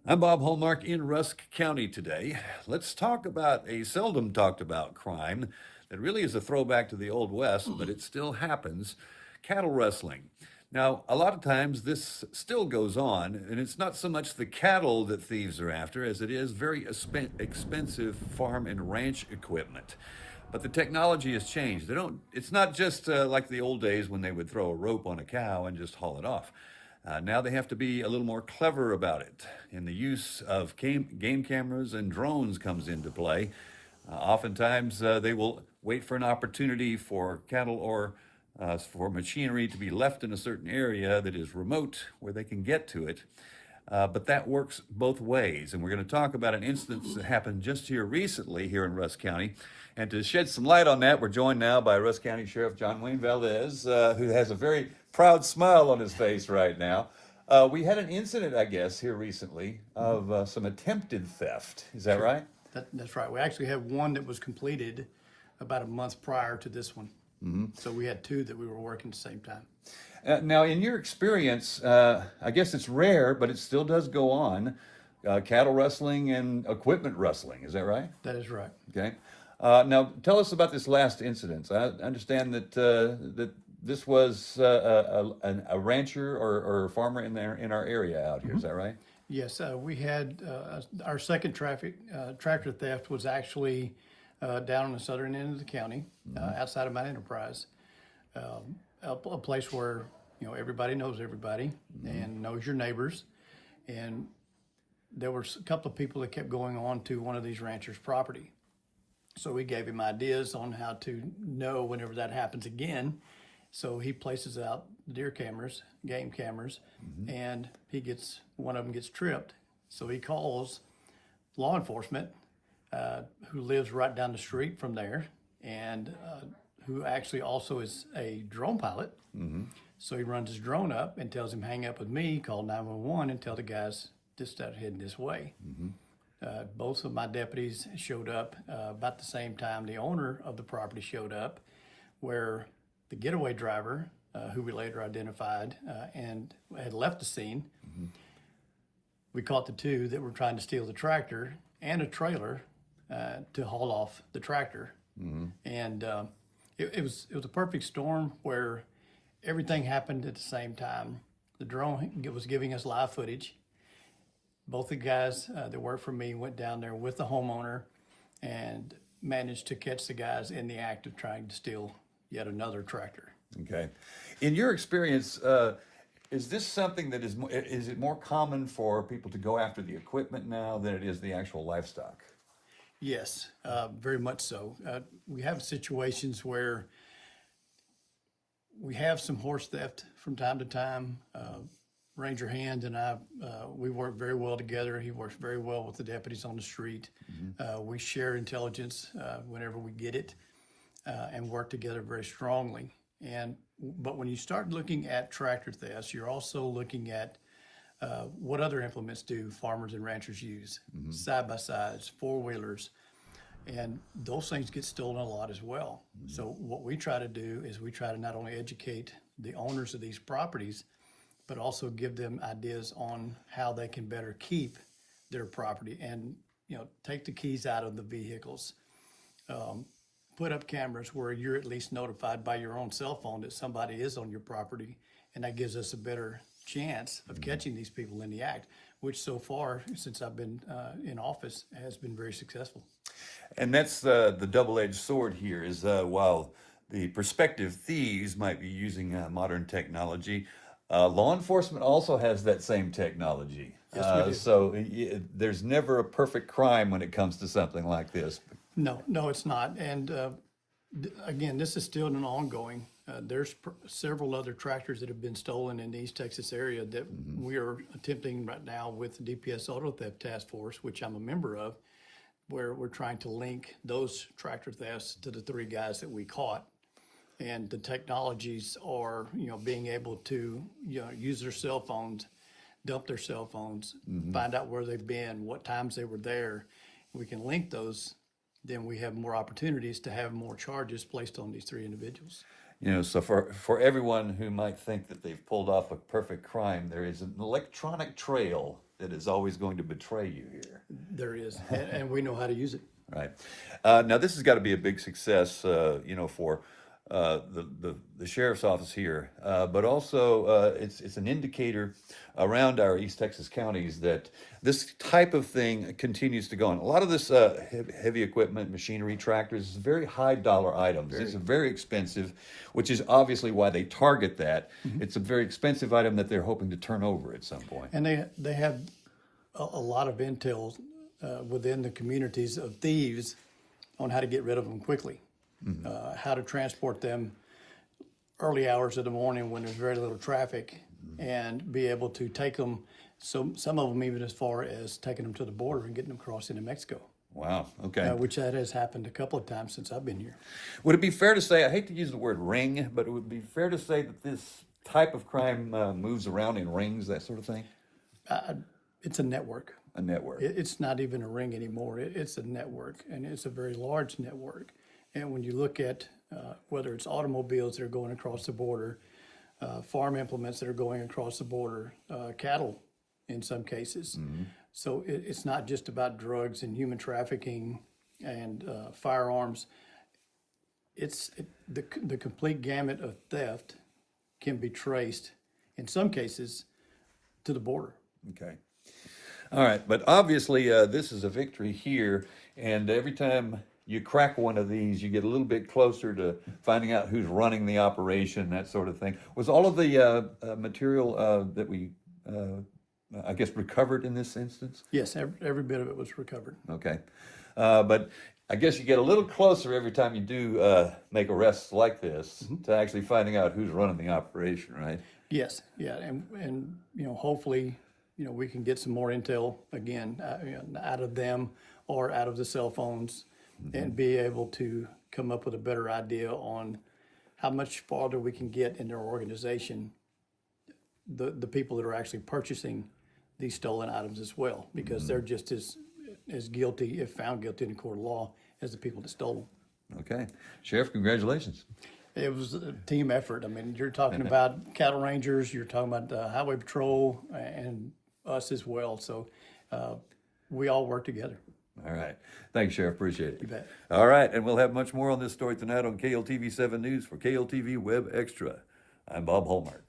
I'm Bob Hallmark in Rusk County today. Let's talk about a seldom talked about crime that really is a throwback to the Old West, but it still happens: cattle rustling. Now, a lot of times this still goes on, and it's not so much the cattle that thieves are after as it is very expensive farm and ranch equipment. But the technology has changed. It's not just like the old days when they would throw a rope on a cow and just haul it off. Now they have to be a little more clever about it, and the use of game cameras and drones comes into play. Oftentimes, they will wait for an opportunity for cattle or for machinery to be left in a certain area that is remote where they can get to it. But that works both ways, and we're going to talk about an instance that happened just here recently here in Rusk County. And to shed some light on that, we're joined now by Rusk County Sheriff John Wayne Valdez, who has a very proud smile on his face right now. We had an incident, I guess, here recently of some attempted theft. Is that right? That's right. We actually have one that was completed about a month prior to this one. So we had two that we were working at the same time. Now, in your experience, I guess it's rare, but it still does go on. Cattle rustling and equipment rustling. Is that right? That is right. Okay. Now, tell us about this last incident. I understand that this was a rancher or a farmer in our area out here. Is that right? Yes, we had our second tractor theft was actually down on the southern end of the county, outside of my enterprise, a place where everybody knows everybody and knows your neighbors, and there were a couple of people that kept going on to one of these ranchers' property. So we gave him ideas on how to know whenever that happens again. So he places out deer cameras, game cameras, and one of them gets tripped. So he calls law enforcement, who lives right down the street from there, and who actually also is a drone pilot. So he runs his drone up and tells him, hang up with me, call 911 and tell the guys to start heading this way. Both of my deputies showed up about the same time the owner of the property showed up, where the getaway driver, who we later identified and had left the scene. We caught the two that were trying to steal the tractor and a trailer to haul off the tractor. And it was a perfect storm where everything happened at the same time. The drone was giving us live footage. Both the guys that work for me went down there with the homeowner and managed to catch the guys in the act of trying to steal yet another tractor. Okay. In your experience, is this something that is it more common for people to go after the equipment now than it is the actual livestock? Yes, very much so. We have situations where we have some horse theft from time to time. Ranger Hand and I, we work very well together. He works very well with the deputies on the street. We share intelligence whenever we get it, and work together very strongly. But when you start looking at tractor thefts, you're also looking at what other implements do farmers and ranchers use, side-by-sides, four-wheelers, and those things get stolen a lot as well. So what we try to do is we try to not only educate the owners of these properties, but also give them ideas on how they can better keep their property and take the keys out of the vehicles. Put up cameras where you're at least notified by your own cell phone that somebody is on your property, and that gives us a better chance of catching these people in the act, which so far, since I've been in office, has been very successful. And that's the double-edged sword here is while the prospective thieves might be using modern technology, law enforcement also has that same technology. Yes, we do. So there's never a perfect crime when it comes to something like this. No, it's not. And again, this is still an ongoing. There's several other tractors that have been stolen in the East Texas area that we are attempting right now with the DPS Auto Theft Task Force, which I'm a member of, where we're trying to link those tractor thefts to the three guys that we caught. And the technologies are, being able to, use their cell phones, dump their cell phones, find out where they've been, what times they were there. We can link those, then we have more opportunities to have more charges placed on these three individuals. You know, so for everyone who might think that they've pulled off a perfect crime, there is an electronic trail that is always going to betray you here. There is, and we know how to use it. Right. Now, this has got to be a big success, you know, for the sheriff's office here, but also it's an indicator around our East Texas counties that this type of thing continues to go on. A lot of this heavy equipment, machinery, tractors, is very high dollar items. It's very expensive, which is obviously why they target that. It's a very expensive item that they're hoping to turn over at some point. And they have a lot of intel within the communities of thieves on how to get rid of them quickly, how to transport them early hours of the morning when there's very little traffic, and be able to take them, so some of them even as far as taking them to the border and getting them across into Mexico, Wow. Okay. which that has happened a couple of times since I've been here. Would it be fair to say, I hate to use the word ring, but it would be fair to say that this type of crime moves around in rings, that sort of thing? It's a network. A network. It's not even a ring anymore. It's a network, and it's a very large network. And when you look at whether it's automobiles that are going across the border, farm implements that are going across the border, cattle in some cases. So it's not just about drugs and human trafficking and firearms. The complete gamut of theft can be traced, in some cases, to the border. Okay. All right, but obviously this is a victory here, and every time you crack one of these, you get a little bit closer to finding out who's running the operation, that sort of thing. Was all of the material that we, I guess, recovered in this instance? Yes, every bit of it was recovered. Okay. But I guess you get a little closer every time you do make arrests like this to actually finding out who's running the operation, right? Yes, yeah, and you know, hopefully, you know, we can get some more intel again, out of them or out of the cell phones, and be able to come up with a better idea on how much farther we can get in their organization, the people that are actually purchasing these stolen items as well, because they're just as guilty, if found guilty in a court of law, as the people that stole them. Okay. Sheriff, congratulations. It was a team effort. I mean, you're talking about cattle rangers, you're talking about highway patrol, and us as well. So we all work together. All right. Thanks, Sheriff. Appreciate it. You bet. All right. And we'll have much more on this story tonight on KLTV 7 News for KLTV Web Extra. I'm Bob Hallmark.